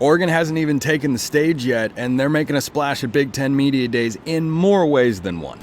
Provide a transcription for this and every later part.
Oregon hasn't even taken the stage yet, and they're making a splash at Big Ten Media Days in more ways than one.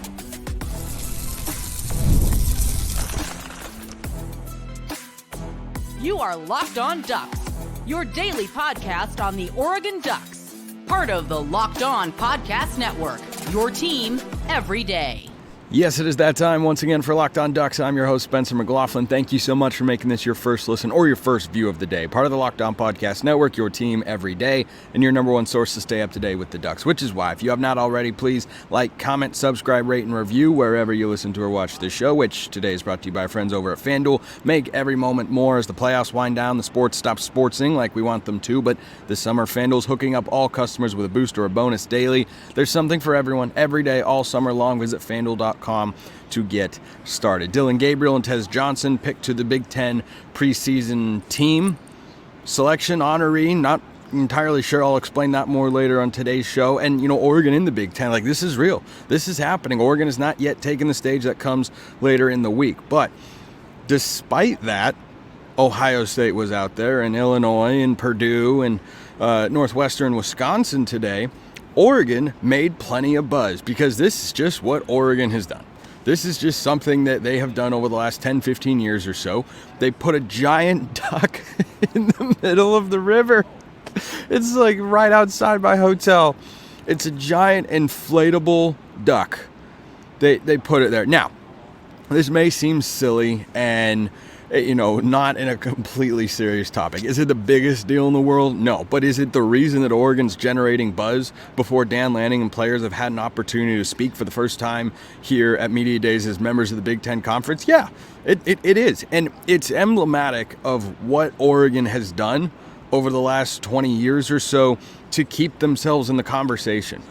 You are Locked On Ducks, your daily podcast on the Oregon Ducks. Part of the Locked On Podcast Network, your team every day. Yes, it is that time once again for Locked On Ducks. I'm your host, Spencer McLaughlin. Thank you so much for making this your first listen or your first view of the day. Part of the Locked On Podcast Network, your team every day, and your number one source to stay up to date with the Ducks, which is why, if you have not already, please like, comment, subscribe, rate, and review wherever you listen to or watch this show, which today is brought to you by our friends over at FanDuel. Make every moment more as the playoffs wind down. The sports stop sportsing like we want them to, but this summer, FanDuel's hooking up all customers with a boost or a bonus daily. There's something for everyone every day, all summer long. Visit FanDuel.com to get started. Dillon, Gabriel, and Tez Johnson picked to the Big Ten preseason team selection honoree. Not entirely sure. I'll explain that more later on today's show. And, Oregon in the Big Ten, this is real. This is happening. Oregon has not yet taken the stage. That comes later in the week. But despite that, Ohio State was out there, and Illinois, and Purdue, and Northwestern Wisconsin today. Oregon made plenty of buzz because this is just what Oregon has done. This is just something that they have done over the last 10, 15 years or so. They put a giant duck in the middle of the river. It's right outside my hotel. It's a giant inflatable duck. They put it there. Now, this may seem silly and not in a completely serious topic. Is it the biggest deal in the world? No. But is it the reason that Oregon's generating buzz before Dan Lanning and players have had an opportunity to speak for the first time here at Media Days as members of the Big Ten Conference? Yeah, it is. And it's emblematic of what Oregon has done over the last 20 years or so to keep themselves in the conversation.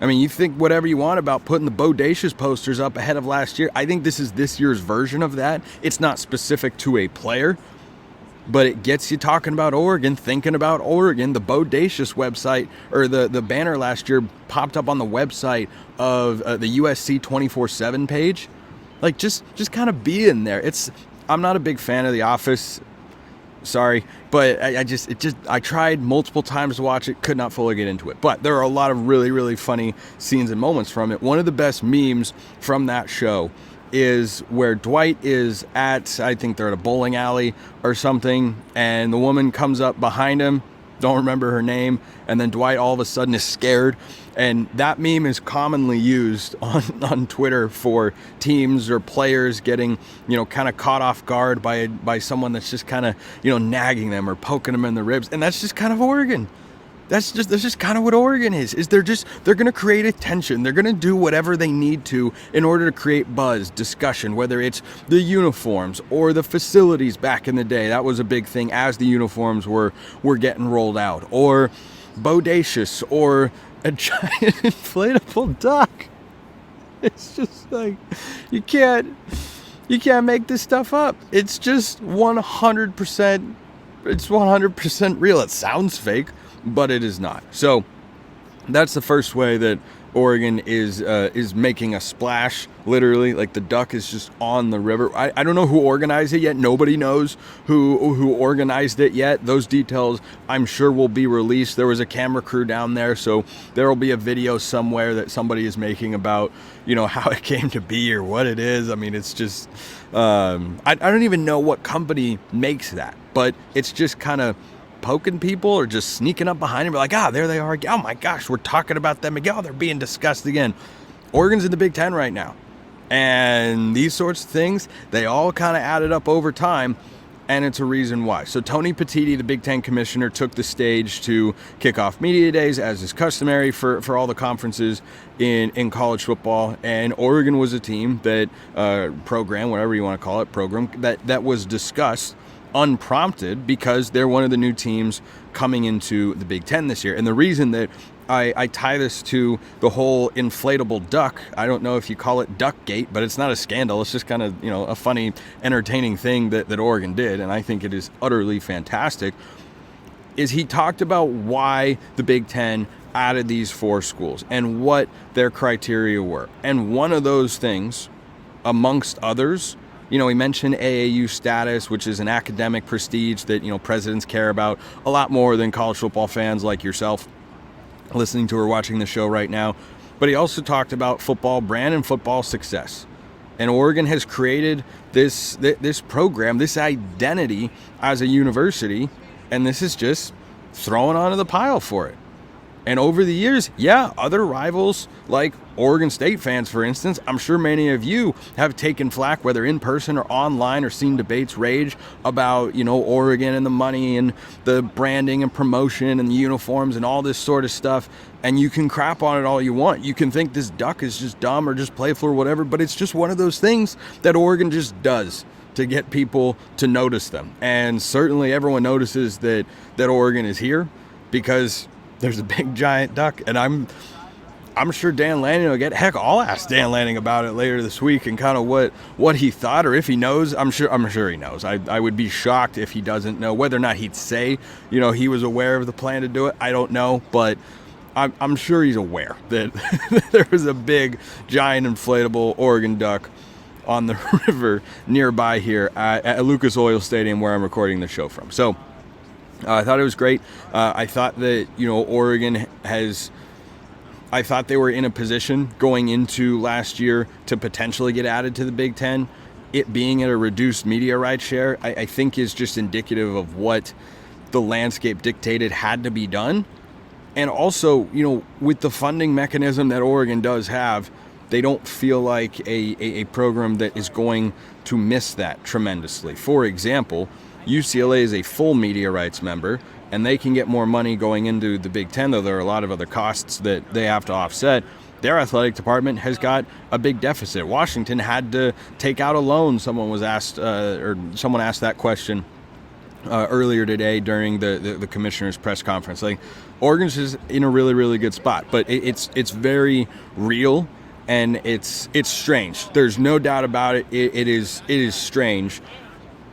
I mean, you think whatever you want about putting the Bodacious posters up ahead of last year. I think this is this year's version of that. It's not specific to a player, but it gets you talking about Oregon, thinking about Oregon. The Bodacious website, or the banner last year popped up on the website of the USC 24/7 page. Just kind of be in there. I'm not a big fan of The Office. Sorry, but I tried multiple times to watch it, could not fully get into it. But there are a lot of really, really funny scenes and moments from it. One of the best memes from that show is where Dwight is at, I think they're at a bowling alley or something, and the woman comes up behind him, don't remember her name, and then Dwight all of a sudden is scared. And that meme is commonly used on Twitter for teams or players getting, kind of caught off guard by someone that's just kind of, nagging them or poking them in the ribs. And that's just kind of Oregon. That's just kind of what Oregon is they're going to create attention. They're going to do whatever they need to in order to create buzz, discussion, whether it's the uniforms or the facilities back in the day. That was a big thing as the uniforms were getting rolled out, or Bodacious, or a giant inflatable duck. It's just you can't make this stuff up. It's just 100%. It's 100% real. It sounds fake, but it is not. So that's the first way that Oregon is making a splash, literally. The duck is just on the river. I don't know who organized it yet. Nobody knows who organized it yet. Those details, I'm sure, will be released. There was a camera crew down there, so there will be a video somewhere that somebody is making about, how it came to be or what it is. I mean, it's just, I don't even know what company makes that, but it's just kind of poking people or just sneaking up behind them, there they are. Oh my gosh, we're talking about them again. Oh, they're being discussed again. Oregon's in the Big Ten right now. And these sorts of things, they all kind of added up over time, and it's a reason why. So Tony Petitti, the Big Ten commissioner, took the stage to kick off media days, as is customary for all the conferences in college football. And Oregon was a team that, program, whatever you want to call it, program, that was discussed unprompted because they're one of the new teams coming into the Big Ten this year. And the reason that I tie this to the whole inflatable duck, I don't know if you call it Duckgate, but it's not a scandal. It's just kind of, a funny, entertaining thing that Oregon did, and I think it is utterly fantastic, is he talked about why the Big Ten added these 4 schools and what their criteria were. And one of those things, amongst others, He mentioned AAU status, which is an academic prestige that, presidents care about a lot more than college football fans like yourself listening to or watching the show right now. But he also talked about football brand and football success. And Oregon has created this program, this identity as a university, and this is just thrown onto the pile for it. And over the years, other rivals like Oregon State fans, for instance, I'm sure many of you have taken flack, whether in person or online, or seen debates rage about, Oregon and the money and the branding and promotion and the uniforms and all this sort of stuff. And you can crap on it all you want. You can think this duck is just dumb or just playful or whatever, but it's just one of those things that Oregon just does to get people to notice them. And certainly everyone notices that Oregon is here because there's a big giant duck, and I'm sure Dan Lanning will get. Heck, I'll ask Dan Lanning about it later this week and kind of what he thought, or if he knows. I'm sure he knows. I would be shocked if he doesn't know. Whether or not he'd say, he was aware of the plan to do it, I don't know, but I'm sure he's aware that there was a big giant inflatable Oregon duck on the river nearby here at Lucas Oil Stadium, where I'm recording the show from. So I thought it was great. I thought that, Oregon I thought they were in a position going into last year to potentially get added to the Big Ten. It being at a reduced media rights share, I think is just indicative of what the landscape dictated had to be done. And also, with the funding mechanism that Oregon does have, they don't feel like a program that is going to miss that tremendously. For example, UCLA is a full media rights member, and they can get more money going into the Big Ten, though there are a lot of other costs that they have to offset. Their athletic department has got a big deficit. Washington had to take out a loan. Someone asked that question earlier today during the commissioner's press conference. Like, Oregon's just in a really, really good spot, but it's very real, and it's strange. There's no doubt about it. It is strange.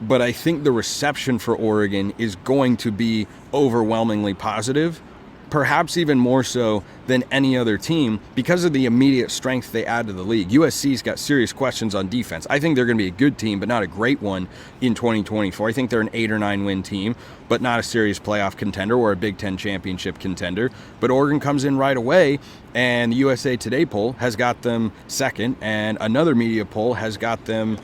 But I think the reception for Oregon is going to be overwhelmingly positive, perhaps even more so than any other team because of the immediate strength they add to the league. USC's got serious questions on defense. I think they're going to be a good team, but not a great one in 2024. I think they're an 8 or 9 win team, but not a serious playoff contender or a Big Ten championship contender. But Oregon comes in right away, and the USA Today poll has got them second, and another media poll has got them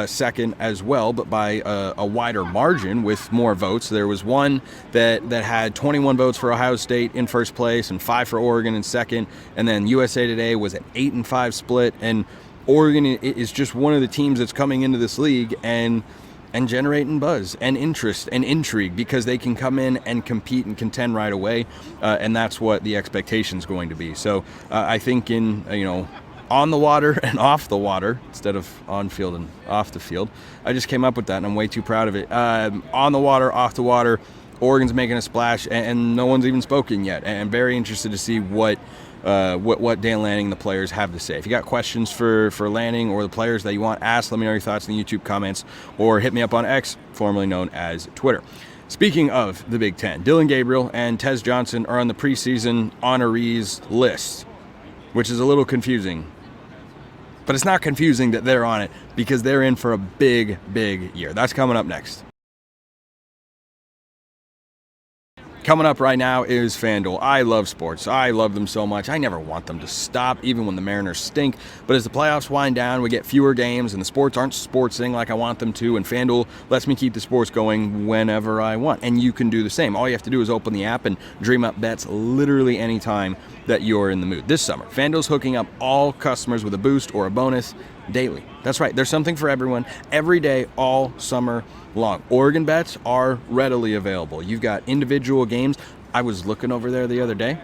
second as well, but by a wider margin with more votes. There was one that had 21 votes for Ohio State in first place and 5 for Oregon in second, and then USA Today was an 8-5 split. And Oregon is just one of the teams that's coming into this league and generating buzz and interest and intrigue because they can come in and compete and contend right away, and that's what the expectation is going to be. So I think on the water and off the water instead of on field and off the field. I just came up with that, and I'm way too proud of it. On the water, off the water, Oregon's making a splash, and no one's even spoken yet. And I'm very interested to see what Dan Lanning and the players have to say. If you got questions for Lanning or the players that you want asked, let me know your thoughts in the YouTube comments, or hit me up on X, formerly known as Twitter. Speaking of the Big Ten, Dillon, Gabriel, and Tez Johnson are on the preseason honorees list, which is a little confusing. But it's not confusing that they're on it because they're in for a big, big year. That's coming up next. Coming up right now is FanDuel. I love sports. I love them so much. I never want them to stop, even when the Mariners stink. But as the playoffs wind down, we get fewer games, and the sports aren't sportsing like I want them to, and FanDuel lets me keep the sports going whenever I want. And you can do the same. All you have to do is open the app and dream up bets literally any time that you're in the mood. This summer, FanDuel's hooking up all customers with a boost or a bonus daily. That's right. There's something for everyone every day, all summer long. Oregon bets are readily available. You've got individual games. I was looking over there the other day.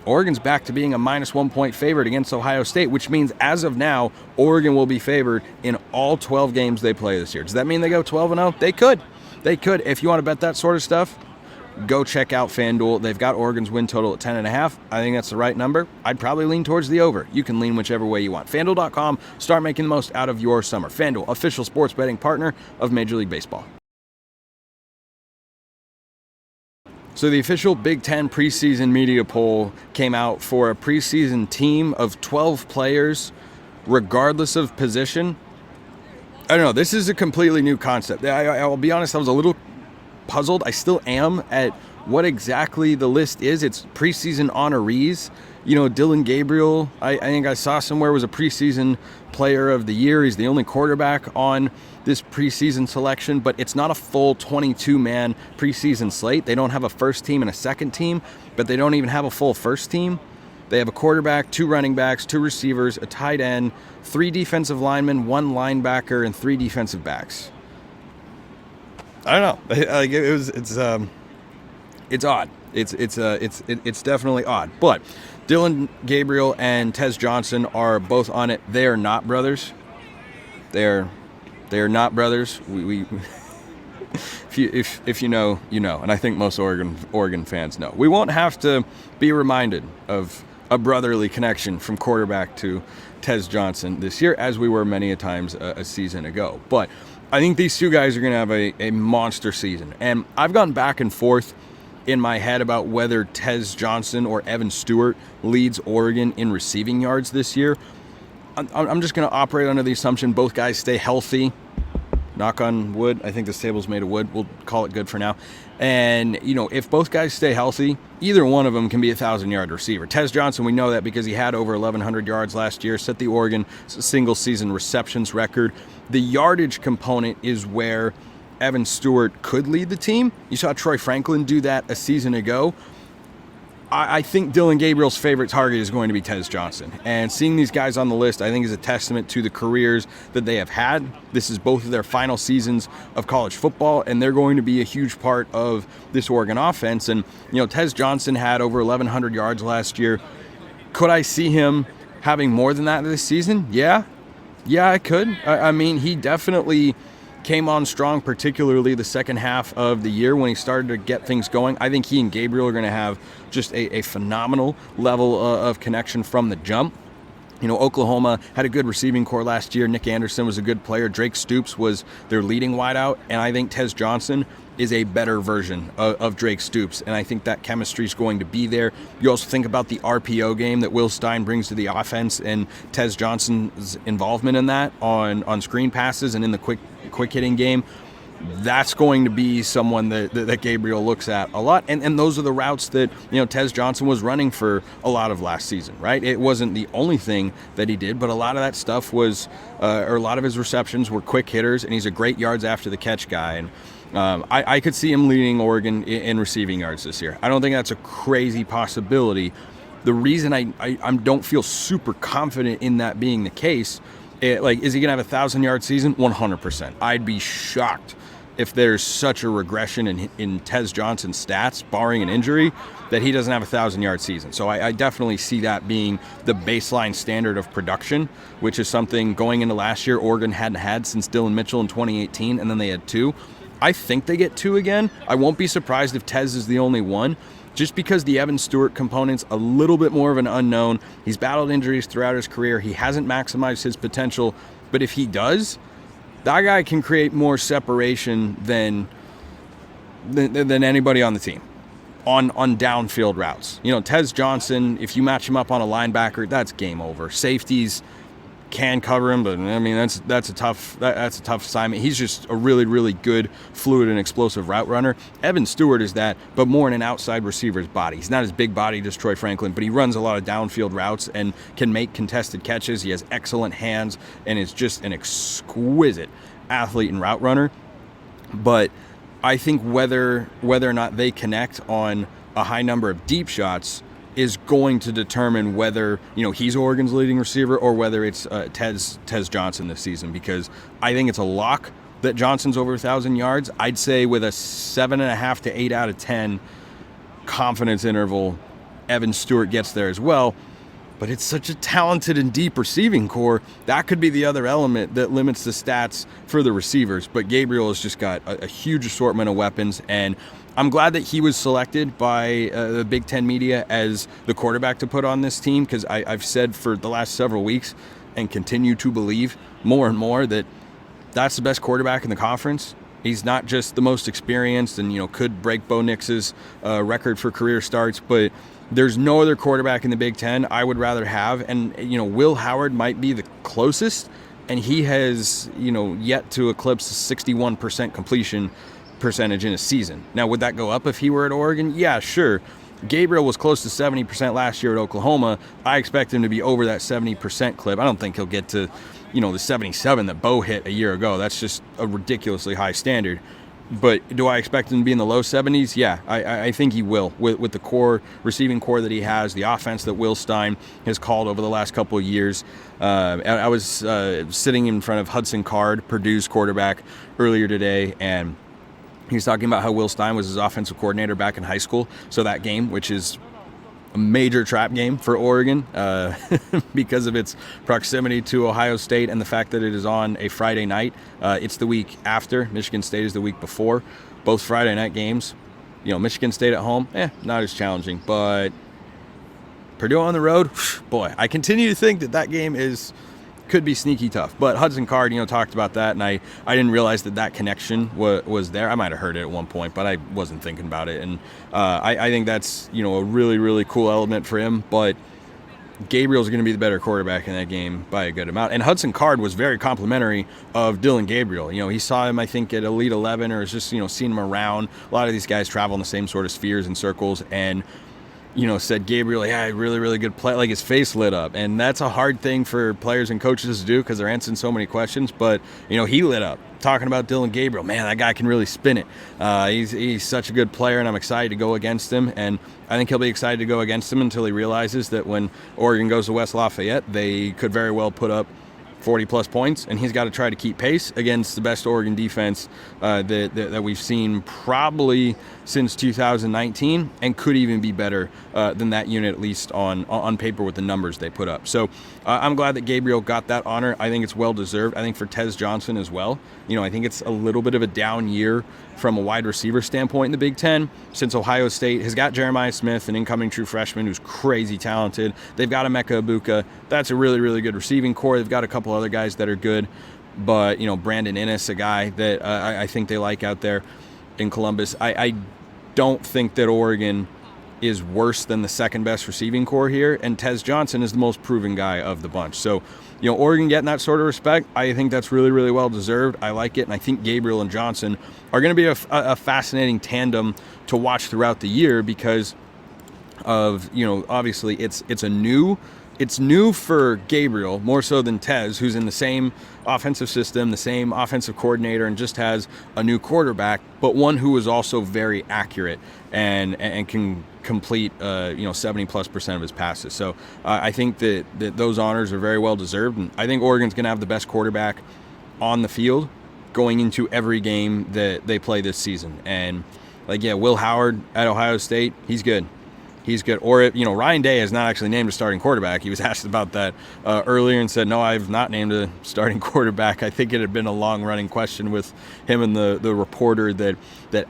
Oregon's back to being a -1 point favorite against Ohio State, which means as of now, Oregon will be favored in all 12 games they play this year. Does that mean they go 12-0? They could. They could. If you want to bet that sort of stuff, go check out FanDuel. They've got Oregon's win total at 10.5. I think that's the right number. I'd probably lean towards the over. You can lean whichever way you want. FanDuel.com. Start making the most out of your summer. FanDuel, official sports betting partner of Major League Baseball. So the official Big Ten preseason media poll came out for a preseason team of 12 players, regardless of position. I don't know. This is a completely new concept. I'll be honest, I was a little puzzled. I still am at what exactly the list is. It's preseason honorees. Dillon Gabriel, I think I saw somewhere, was a preseason player of the year. He's the only quarterback on this preseason selection, but it's not a full 22-man preseason slate. They don't have a first team and a second team, but they don't even have a full first team. They have a quarterback, 2 running backs, 2 receivers, a tight end, 3 defensive linemen, 1 linebacker, and 3 defensive backs. I don't know. Like it's odd. It's definitely odd. But Dillon Gabriel and Tez Johnson are both on it. They are not brothers. They are not brothers. We if you know, you know. And I think most Oregon fans know. We won't have to be reminded of a brotherly connection from quarterback to Tez Johnson this year, as we were many a times a season ago. But I think these 2 guys are going to have a monster season. And I've gone back and forth in my head about whether Tez Johnson or Evan Stewart leads Oregon in receiving yards this year. I'm just going to operate under the assumption both guys stay healthy. Knock on wood. I think this table's made of wood. We'll call it good for now. And, if both guys stay healthy, either one of them can be a 1,000-yard receiver. Tez Johnson, we know that because he had over 1,100 yards last year, set the Oregon single-season receptions record. The yardage component is where Evan Stewart could lead the team. You saw Troy Franklin do that a season ago. I think Dillon Gabriel's favorite target is going to be Tez Johnson. And seeing these guys on the list, I think, is a testament to the careers that they have had. This is both of their final seasons of college football, and they're going to be a huge part of this Oregon offense. And, Tez Johnson had over 1,100 yards last year. Could I see him having more than that this season? Yeah, I could. I mean, he definitely came on strong, particularly the second half of the year when he started to get things going. I think he and Gabriel are going to have just a phenomenal level of connection from the jump. Oklahoma had a good receiving core last year. Nick Anderson was a good player. Drake Stoops was their leading wideout, and I think Tez Johnson is a better version of Drake Stoops, and I think that chemistry is going to be there. You also think about the RPO game that Will Stein brings to the offense, and Tez Johnson's involvement in that on screen passes and in the quick hitting game. That's going to be someone that Gabriel looks at a lot. And those are the routes that, Tez Johnson was running for a lot of last season, right? It wasn't the only thing that he did, but a lot of that stuff was, or a lot of his receptions were quick hitters, and he's a great yards after the catch guy. And I could see him leading Oregon in receiving yards this year. I don't think that's a crazy possibility. The reason I don't feel super confident in that being the case, is he going to have a 1,000-yard season? 100%. I'd be shocked if there's such a regression in Tez Johnson's stats, barring an injury, that he doesn't have a 1,000-yard season. So I definitely see that being the baseline standard of production, which is something going into last year Oregon hadn't had since Dillon Mitchell in 2018, and then they had 2. I think they get 2 again. I won't be surprised if Tez is the only one, just because the Evan Stewart component's a little bit more of an unknown. He's battled injuries throughout his career. He hasn't maximized his potential, but if he does, that guy can create more separation than anybody on the team on downfield routes. Tez Johnson, if you match him up on a linebacker, that's game over. Safeties can cover him, but I mean that's a tough assignment. He's just a really, really good, fluid and explosive route runner. Evan Stewart is that, but more in an outside receiver's body. He's not as big bodied as Troy Franklin, but he runs a lot of downfield routes and can make contested catches. He has excellent hands and is just an exquisite athlete and route runner. But I think whether or not they connect on a high number of deep shots is going to determine whether, he's Oregon's leading receiver or whether it's Tez Johnson this season, because I think it's a lock that Johnson's over 1,000 yards. I'd say with a 7.5 to 8 out of 10 confidence interval, Evan Stewart gets there as well. But it's such a talented and deep receiving core. That could be the other element that limits the stats for the receivers. But Gabriel has just got a huge assortment of weapons, and I'm glad that he was selected by the Big Ten media as the quarterback to put on this team, because I've said for the last several weeks and continue to believe more and more that that's the best quarterback in the conference. He's not just the most experienced and, could break Bo Nix's record for career starts, but there's no other quarterback in the Big Ten I would rather have. And, Will Howard might be the closest, and he has, yet to eclipse a 61% completion percentage in a season. Now, would that go up if he were at Oregon? Yeah, sure. Gabriel was close to 70% last year at Oklahoma. I expect him to be over that 70% clip. I don't think he'll get to, the 77 that Bo hit a year ago. That's just a ridiculously high standard. But do I expect him to be in the low 70s? Yeah, I think he will with the receiving core that he has, the offense that Will Stein has called over the last couple of years. I was sitting in front of Hudson Card, Purdue's quarterback, earlier today, and he was talking about how Will Stein was his offensive coordinator back in high school. So that game, which is a major trap game for Oregon because of its proximity to Ohio State and the fact that it is on a Friday night. It's the week after. Michigan State is the week before. Both Friday night games. Michigan State at home, not as challenging. But Purdue on the road, boy, I continue to think that game could be sneaky tough. But Hudson Card, talked about that, and I didn't realize that connection was there. I might have heard it at one point, but I wasn't thinking about it. And I think that's, a really, really cool element for him. But Gabriel's going to be the better quarterback in that game by a good amount. And Hudson Card was very complimentary of Dillon Gabriel. He saw him, I think, at Elite 11 or was just, seeing him around. A lot of these guys travel in the same sort of spheres and circles, and said Gabriel, really, really good play. Like, his face lit up. And that's a hard thing for players and coaches to do because they're answering so many questions. But, he lit up talking about Dillon Gabriel. Man, that guy can really spin it. He's such a good player, and I'm excited to go against him. And I think he'll be excited to go against him until he realizes that when Oregon goes to West Lafayette, they could very well put up 40-plus points, and he's got to try to keep pace against the best Oregon defense that we've seen probably since 2019, and could even be better than that unit, at least on paper with the numbers they put up. So I'm glad that Gabriel got that honor. I think it's well-deserved. I think for Tez Johnson as well. I think it's a little bit of a down year from a wide receiver standpoint in the Big Ten, since Ohio State has got Jeremiah Smith, an incoming true freshman who's crazy talented. They've got Emeka Ibuka. That's a really, really good receiving core. They've got a couple other guys that are good, but Brandon Innes, a guy that I think they like out there in Columbus. I don't think that Oregon is worse than the second best receiving core here, and Tez Johnson is the most proven guy of the bunch. So, Oregon getting that sort of respect, I think that's really, really well deserved. I like it, and I think Gabriel and Johnson are going to be a fascinating tandem to watch throughout the year because of, obviously it's new for Gabriel more so than Tez, who's in the same offensive system, the same offensive coordinator, and just has a new quarterback, but one who is also very accurate and can complete 70+% of his passes. So I think that those honors are very well deserved, and I think Oregon's going to have the best quarterback on the field going into every game that they play this season. And Will Howard at Ohio State, he's good. He's good. Or, Ryan Day has not actually named a starting quarterback. He was asked about that earlier and said, no, I've not named a starting quarterback. I think it had been a long-running question with him and the reporter that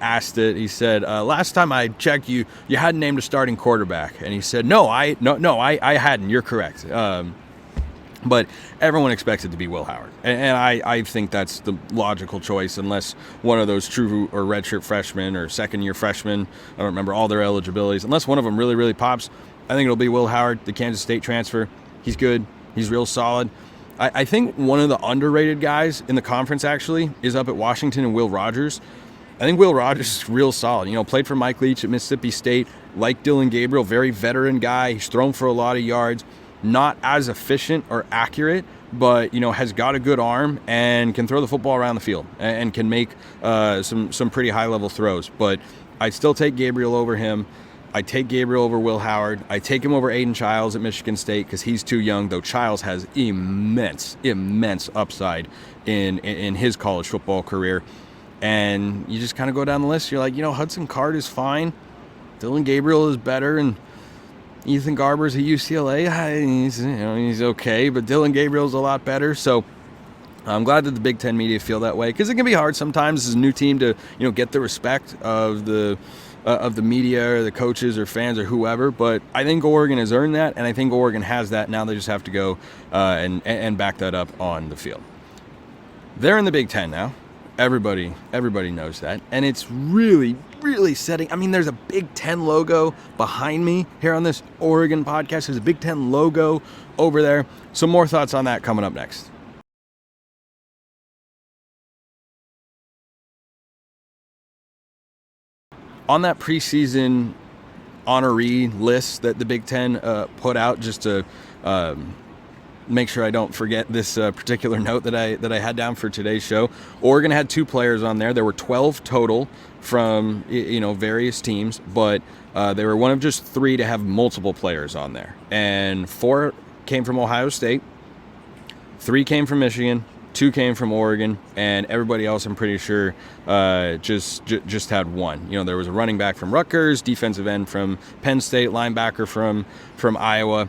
asked it. He said, last time I checked, you hadn't named a starting quarterback. And he said, no, I hadn't. You're correct. But everyone expects it to be Will Howard. And I think that's the logical choice, unless one of those true or redshirt freshmen or second-year freshmen, I don't remember all their eligibilities, unless one of them really, really pops, I think it'll be Will Howard, the Kansas State transfer. He's good. He's real solid. I think one of the underrated guys in the conference, actually, is up at Washington, and Will Rogers. I think Will Rogers is real solid. Played for Mike Leach at Mississippi State, like Dillon Gabriel, very veteran guy. He's thrown for a lot of yards. Not as efficient or accurate, but has got a good arm and can throw the football around the field and can make some pretty high level throws. But I still take Gabriel over him. I take Gabriel over Will Howard. I take him over Aiden Childs at Michigan State because he's too young, though Childs has immense upside in his college football career. And you just kind of go down the list. You're like, Hudson Card is fine. Dillon Gabriel is better, and Ethan Garber's at UCLA. He's okay, but Dillon Gabriel's a lot better. So I'm glad that the Big Ten media feel that way, because it can be hard sometimes as a new team to get the respect of the media or the coaches or fans or whoever. But I think Oregon has earned that, and I think Oregon has that. Now they just have to go and back that up on the field. They're in the Big Ten now. Everybody knows that, and it's really setting. I mean, there's a Big Ten logo behind me here on this Oregon podcast. There's a Big Ten logo over there. Some more thoughts on that coming up next. on that preseason honoree list that the Big Ten put out, just to make sure I don't forget this particular note that I had down for today's show. Oregon had 2 players on there. There were 12 total from various teams, but they were one of just 3 to have multiple players on there. And 4 came from Ohio State, 3 came from Michigan, 2 came from Oregon, and everybody else, I'm pretty sure, just had 1. There was a running back from Rutgers, defensive end from Penn State, linebacker from Iowa,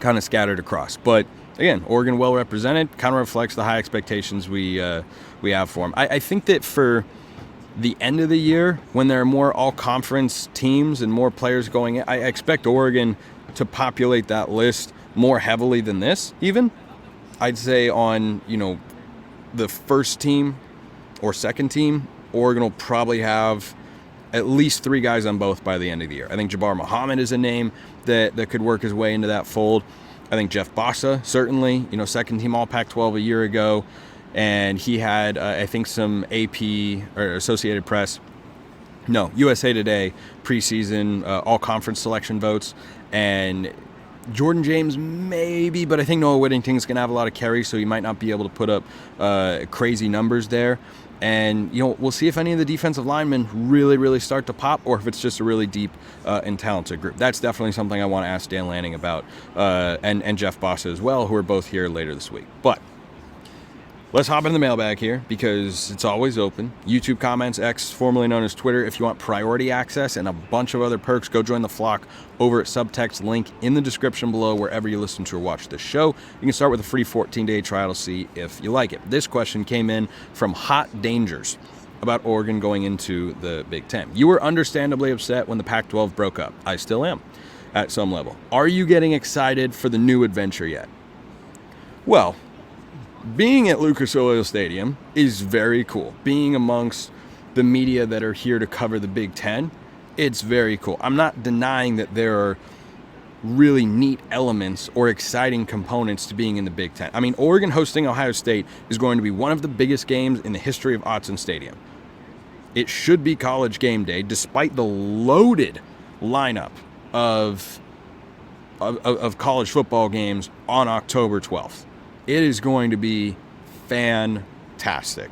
kind of scattered across. But again, Oregon well represented, kind of reflects the high expectations we have for them. I think that for the end of the year, when there are more all-conference teams and more players going in, I expect Oregon to populate that list more heavily than this, even. I'd say on, the first team or second team, Oregon will probably have at least 3 guys on both by the end of the year. I think Jabbar Muhammad is a name that could work his way into that fold. I think Jeff Bossa, certainly, second team All-Pac-12 a year ago. And he had, I think, some AP or Associated Press, USA Today preseason all-conference selection votes. And Jordan James maybe, but I think Noah Whittington's going to have a lot of carries, so he might not be able to put up crazy numbers there. And, we'll see if any of the defensive linemen really, really start to pop, or if it's just a really deep and talented group. That's definitely something I want to ask Dan Lanning about, and Jeff Bossa as well, who are both here later this week. But let's hop in the mailbag here, because it's always open. YouTube comments, X, formerly known as Twitter. If you want priority access and a bunch of other perks, go join the flock over at Subtext, link in the description below wherever you listen to or watch this show. You can start with a free 14-day trial to see if you like it. This question came in from Hot Dangers about Oregon going into the Big Ten. You were understandably upset when the Pac-12 broke up. I still am, at some level. Are you getting excited for the new adventure yet? Well, being at Lucas Oil Stadium is very cool. Being amongst the media that are here to cover the Big Ten, it's very cool. I'm not denying that there are really neat elements or exciting components to being in the Big Ten. I mean, Oregon hosting Ohio State is going to be one of the biggest games in the history of Autzen Stadium. It should be College game day, despite the loaded lineup of college football games on October 12th. It is going to be fantastic.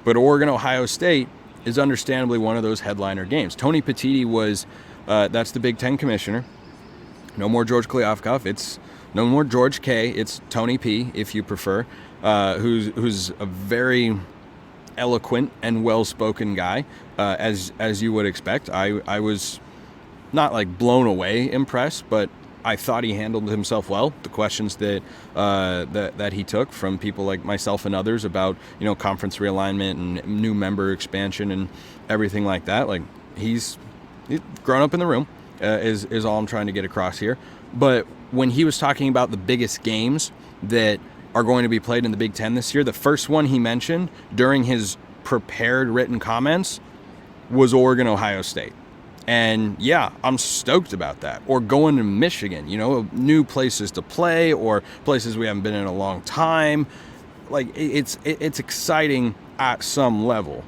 But Oregon-Ohio State is understandably one of those headliner games. Tony Petitti was, that's the Big Ten commissioner. No more George Kliavkoff. It's no more George K. It's Tony P, if you prefer, who's a very eloquent and well-spoken guy, as you would expect. I was not like blown away impressed, but I thought he handled himself well. The questions that he took from people like myself and others about conference realignment and new member expansion and everything like that. Like he's grown up in the room is all I'm trying to get across here. But when he was talking about the biggest games that are going to be played in the Big Ten this year, the first one he mentioned during his prepared written comments was Oregon-Ohio State. And yeah, I'm stoked about that. Or going to Michigan, new places to play or places we haven't been in a long time. Like it's exciting at some level.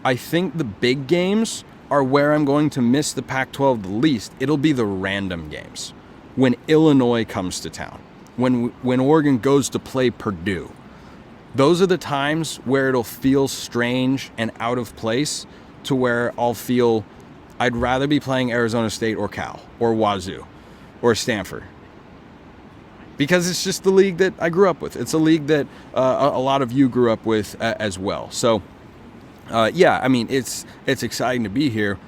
I think the big games are where I'm going to miss the Pac-12 the least. It'll be the random games. When Illinois comes to town, when Oregon goes to play Purdue. Those are the times where it'll feel strange and out of place, to where I'll feel I'd rather be playing Arizona State or Cal or Wazoo or Stanford, because it's just the league that I grew up with. It's a league that a lot of you grew up with as well. So yeah, I mean, it's exciting to be here.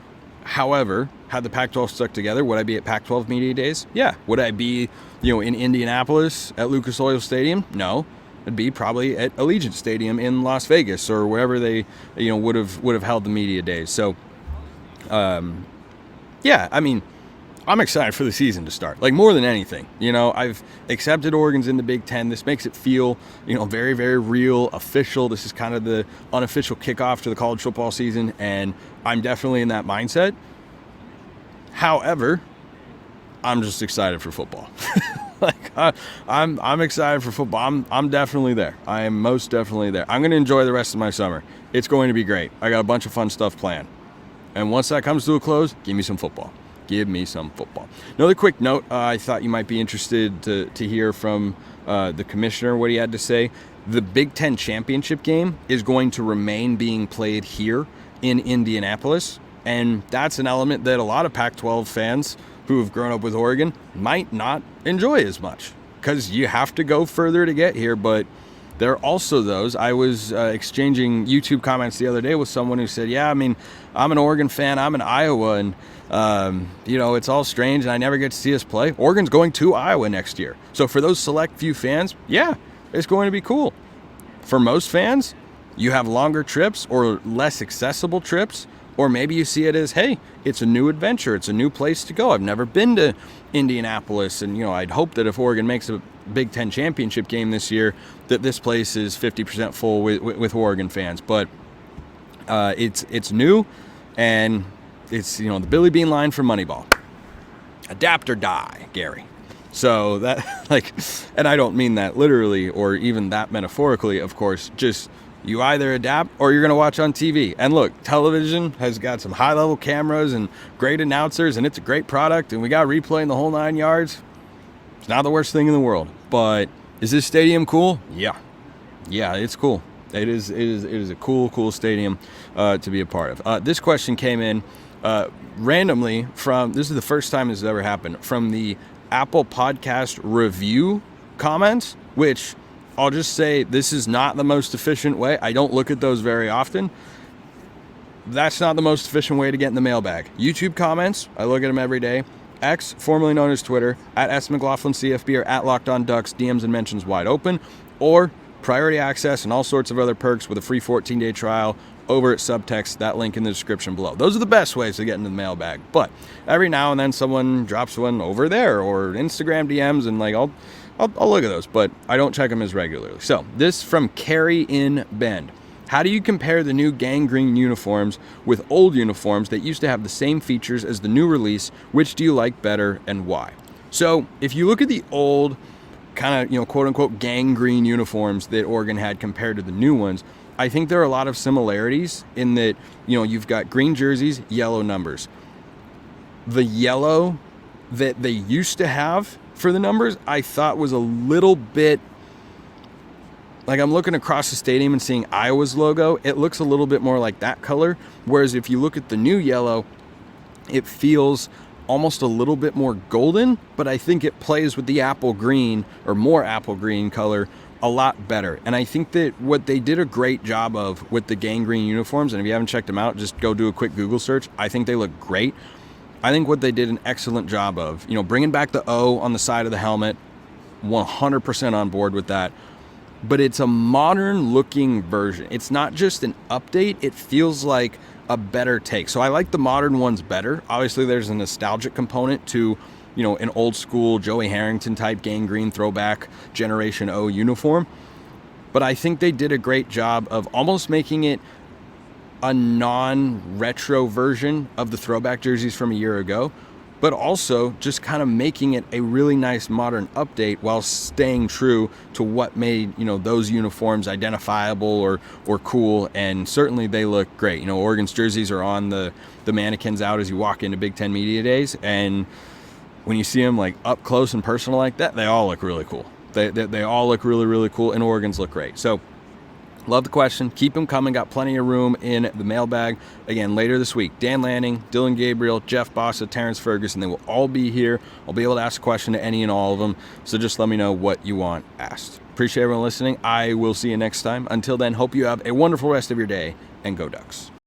However, had the Pac-12 stuck together, would I be at Pac-12 Media Days? Yeah. Would I be, in Indianapolis at Lucas Oil Stadium? No. I'd be probably at Allegiant Stadium in Las Vegas or wherever they, would have held the media days. So, yeah, I mean, I'm excited for the season to start. Like, more than anything, I've accepted Oregon's in the Big Ten. This makes it feel, very, very real, official. This is kind of the unofficial kickoff to the college football season, and I'm definitely in that mindset. However, I'm just excited for football. I'm excited for football. I'm definitely there. I am most definitely there. I'm going to enjoy the rest of my summer. It's going to be great. I got a bunch of fun stuff planned. And once that comes to a close, give me some football. Give me some football. Another quick note, I thought you might be interested to hear from the commissioner, what he had to say. The Big Ten championship game is going to remain being played here in Indianapolis. And that's an element that a lot of Pac-12 fans who have grown up with Oregon might not enjoy as much, because you have to go further to get here. But there are also those. I was exchanging YouTube comments the other day with someone who said, yeah, I mean, I'm an Oregon fan. I'm in Iowa, and, it's all strange, and I never get to see us play. Oregon's going to Iowa next year. So for those select few fans, yeah, it's going to be cool. For most fans, you have longer trips or less accessible trips, or maybe you see it as, hey, it's a new adventure. It's a new place to go. I've never been to Indianapolis, and, I'd hope that if Oregon makes a Big Ten championship game this year, that this place is 50% full with Oregon fans. But it's new, and it's, the Billy Bean line from Moneyball. Adapt or die, Gary. So that, and I don't mean that literally or even that metaphorically, of course, just you either adapt or you're going to watch on TV. And look, television has got some high-level cameras and great announcers, and it's a great product, and we got replay in the whole 9 yards. It's not the worst thing in the world. But is this stadium cool? Yeah, it's cool. It is a cool stadium to be a part of. This question came in randomly from, this is the first time this has ever happened, from the Apple Podcast review comments, which I'll just say this is not the most efficient way. I don't look at those very often. That's not the most efficient way to get in the mailbag. YouTube comments, I look at them every day. X, formerly known as Twitter, at @McLaughlinCFB or at LockedOnDucks, DMs and mentions wide open, or priority access and all sorts of other perks with a free 14-day trial over at Subtext, that link in the description below. Those are the best ways to get into the mailbag. But every now and then someone drops one over there, or Instagram DMs, and I'll look at those, but I don't check them as regularly. So this from Carrie in Bend. How do you compare the new gangrene uniforms with old uniforms that used to have the same features as the new release? Which do you like better and why? So if you look at the old kind of, quote unquote gangrene uniforms that Oregon had compared to the new ones, I think there are a lot of similarities in that, you've got green jerseys, yellow numbers. The yellow that they used to have for the numbers, I thought was a little bit, I'm looking across the stadium and seeing Iowa's logo. It looks a little bit more like that color. Whereas if you look at the new yellow, it feels almost a little bit more golden, but I think it plays with the apple green or more apple green color a lot better. And I think that what they did a great job of with the gangrene uniforms, and if you haven't checked them out, just go do a quick Google search. I think they look great. I think what they did an excellent job of, bringing back the O on the side of the helmet, 100% on board with that. But it's a modern looking version. It's not just an update. It feels like a better take. So I like the modern ones better. Obviously there's a nostalgic component to, an old school Joey Harrington type gangrene throwback Generation O uniform. But I think they did a great job of almost making it a non-retro version of the throwback jerseys from a year ago, but also just kind of making it a really nice modern update while staying true to what made, those uniforms identifiable or cool. And certainly they look great. Oregon's jerseys are on the mannequins out as you walk into Big Ten Media Days. And when you see them up close and personal like that, they all look really cool. They all look really, really cool, and Oregon's look great. So love the question. Keep them coming. Got plenty of room in the mailbag. Again, later this week, Dan Lanning, Dillon Gabriel, Jeff Bossa, Terrence Ferguson, they will all be here. I'll be able to ask a question to any and all of them. So just let me know what you want asked. Appreciate everyone listening. I will see you next time. Until then, hope you have a wonderful rest of your day, and go Ducks.